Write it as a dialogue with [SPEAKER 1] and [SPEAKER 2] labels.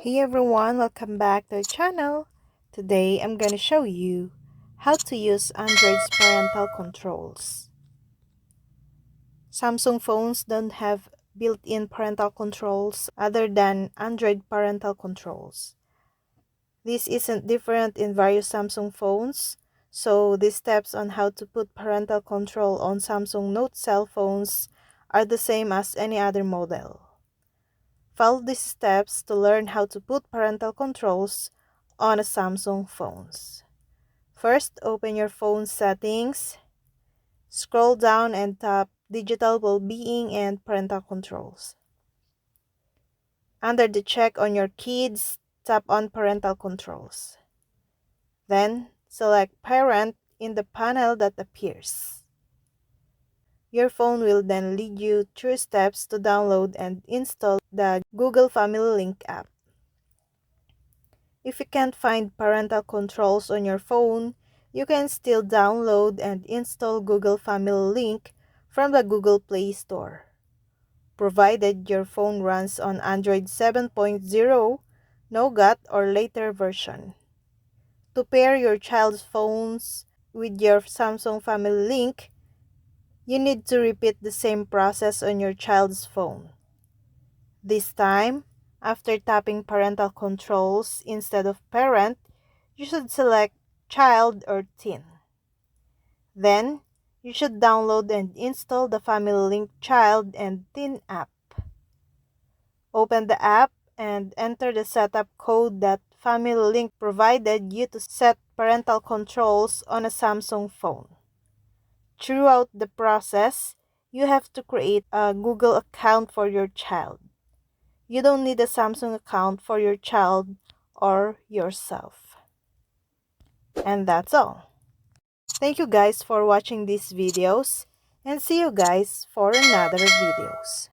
[SPEAKER 1] Hey everyone, welcome back to the channel. Today I'm going to show you how to use Android's parental controls. Samsung phones don't have built-in parental controls other than Android parental controls. This isn't different in various Samsung phones, so these steps on how to put parental control on Samsung Note cell phones are the same as any other model. Follow these steps to learn how to put parental controls on a Samsung phones. First, open your phone settings, scroll down and tap Digital Wellbeing and Parental Controls. Under the check on your kids, tap on Parental Controls. Then, select Parent in the panel that appears. Your phone will then lead you through steps to download and install the Google Family Link app. If you can't find parental controls on your phone, you can still download and install Google Family Link from the Google Play Store, provided your phone runs on Android 7.0, Nougat, or later version. To pair your child's phones with your Samsung Family Link, you need to repeat the same process on your child's phone. This time, after tapping parental controls instead of parent, you should select child or teen. Then, you should download and install the Family Link Child and Teen app. Open the app and enter the setup code that Family Link provided you to set parental controls on a Samsung phone. Throughout the process, you have to create a Google account for your child. You don't need a Samsung account for your child or yourself. And that's all. Thank you guys for watching these videos and see you guys for another videos.